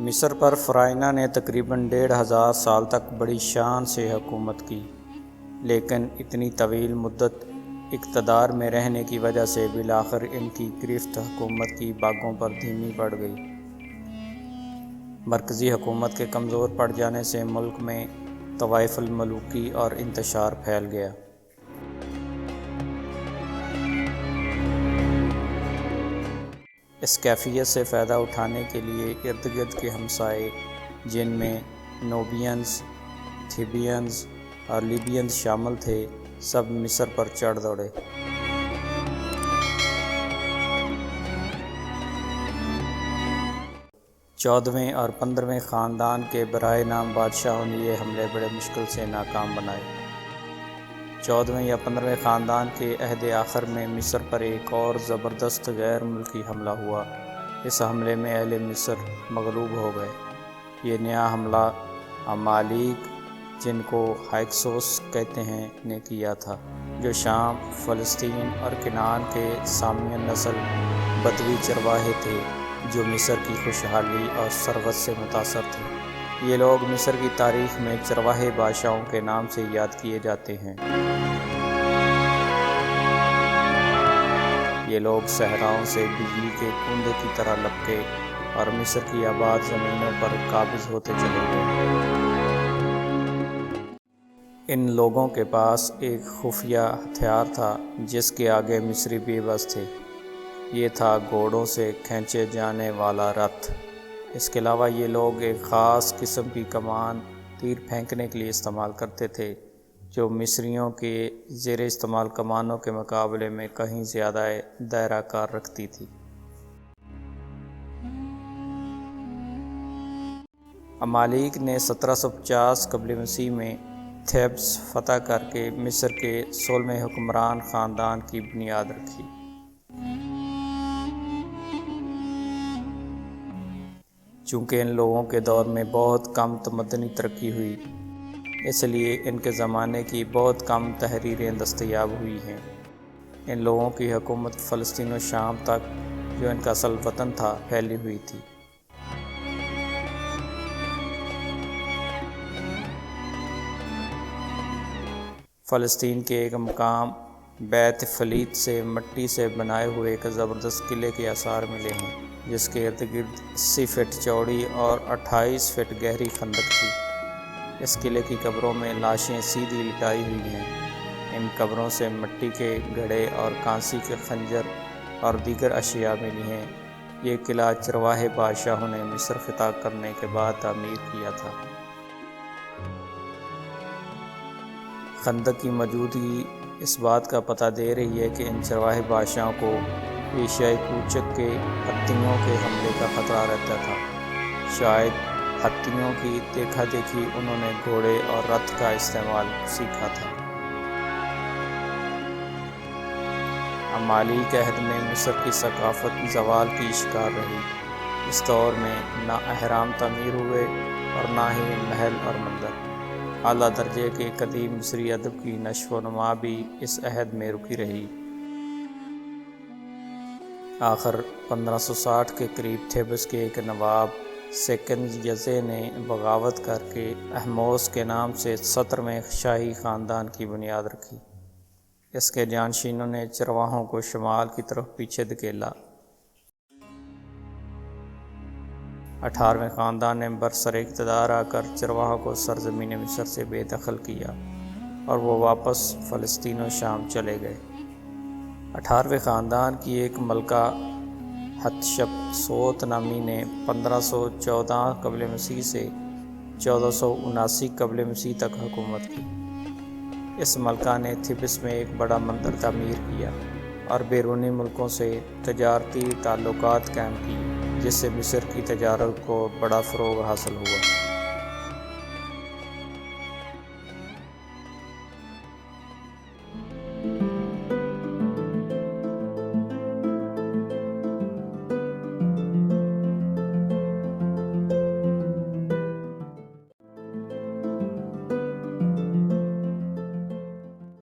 مصر پر فرعونہ نے تقریباً 1500 سال تک بڑی شان سے حکومت کی، لیکن اتنی طویل مدت اقتدار میں رہنے کی وجہ سے بالآخر ان کی گرفت حکومت کی باگوں پر دھیمی پڑ گئی۔ مرکزی حکومت کے کمزور پڑ جانے سے ملک میں طوائف الملوکی اور انتشار پھیل گیا۔ اس کیفیت سے فائدہ اٹھانے کے لیے ارد گرد کے ہمسائے، جن میں نوبیئنز، تھیبیئنز اور لیبینز شامل تھے، سب مصر پر چڑھ دوڑے۔ 14ویں اور 15ویں خاندان کے برائے نام بادشاہوں نے یہ حملے بڑے مشکل سے ناکام بنائے۔ 14ویں یا 15ویں خاندان کے عہد آخر میں مصر پر ایک اور زبردست غیر ملکی حملہ ہوا۔ اس حملے میں اہل مصر مغلوب ہو گئے۔ یہ نیا حملہ عمالیق، جن کو ہائکسوس کہتے ہیں، نے کیا تھا، جو شام، فلسطین اور کنعان کے سامیان نسل بدوی چرواہے تھے، جو مصر کی خوشحالی اور ثروت سے متاثر تھے۔ یہ لوگ مصر کی تاریخ میں چرواہے بادشاہوں کے نام سے یاد کیے جاتے ہیں۔ یہ لوگ صحراؤں سے بجلی کے کنڈے کی طرح لپکے اور مصر کی آباد زمینوں پر قابض ہوتے چلے گئے۔ ان لوگوں کے پاس ایک خفیہ ہتھیار تھا جس کے آگے مصری بے بس تھے۔ یہ تھا گھوڑوں سے کھینچے جانے والا رتھ۔ اس کے علاوہ یہ لوگ ایک خاص قسم کی کمان تیر پھینکنے کے لیے استعمال کرتے تھے، جو مصریوں کے زیر استعمال کمانوں کے مقابلے میں کہیں زیادہ دائرہ کار رکھتی تھی۔ عمالیق نے 1750 قبل مسیح میں تھیبس فتح کر کے مصر کے 16ویں حکمران خاندان کی بنیاد رکھی۔ چونکہ ان لوگوں کے دور میں بہت کم تمدنی ترقی ہوئی، اس لیے ان کے زمانے کی بہت کم تحریریں دستیاب ہوئی ہیں۔ ان لوگوں کی حکومت فلسطین و شام تک، جو ان کا اصل وطن تھا، پھیلی ہوئی تھی۔ فلسطین کے ایک مقام بیت فلیت سے مٹی سے بنائے ہوئے ایک زبردست قلعے کے آثار ملے ہیں، جس کے ارد گرد 80 فٹ چوڑی اور 28 فٹ گہری خندق تھی۔ اس قلعے کی قبروں میں لاشیں سیدھی لٹائی ہوئی ہیں۔ ان قبروں سے مٹی کے گھڑے اور کانسی کے خنجر اور دیگر اشیاء ملی ہیں۔ یہ قلعہ چرواہے بادشاہوں نے مصر فتح کرنے کے بعد تعمیر کیا تھا۔ خندق کی موجودگی اس بات کا پتہ دے رہی ہے کہ ان چرواہے بادشاہوں کو ایشیائی کوچک کے ہتھیوں کے حملے کا خطرہ رہتا تھا۔ شاید ہتھیوں کی دیکھا دیکھی انہوں نے گھوڑے اور رتھ کا استعمال سیکھا تھا۔ عمالیق عہد میں مصر کی ثقافت زوال کی شکار رہی۔ اس دور میں نہ اہرام تعمیر ہوئے اور نہ ہی محل اور مندر۔ اعلیٰ درجے کے قدیم مصری ادب کی نشو و نما بھی اس عہد میں رکی رہی۔ آخر 1560 کے قریب تھیبس کے ایک نواب سیکنڈ یزے نے بغاوت کر کے احموس کے نام سے 17ویں شاہی خاندان کی بنیاد رکھی۔ اس کے جانشینوں نے چرواہوں کو شمال کی طرف پیچھے دھکیلا۔ 18ویں خاندان نے برسر اقتدار آ کر چرواہوں کو سرزمین مصر سے بے دخل کیا اور وہ واپس فلسطین و شام چلے گئے۔ 18ویں خاندان کی ایک ملکہ حتشپ سوت نامی نے 1514 قبل مسیح سے 1479 قبل مسیح تک حکومت کی۔ اس ملکہ نے تھیبس میں ایک بڑا مندر تعمیر کیا اور بیرونی ملکوں سے تجارتی تعلقات قائم کیے، جس سے مصر کی تجارت کو بڑا فروغ حاصل ہوا۔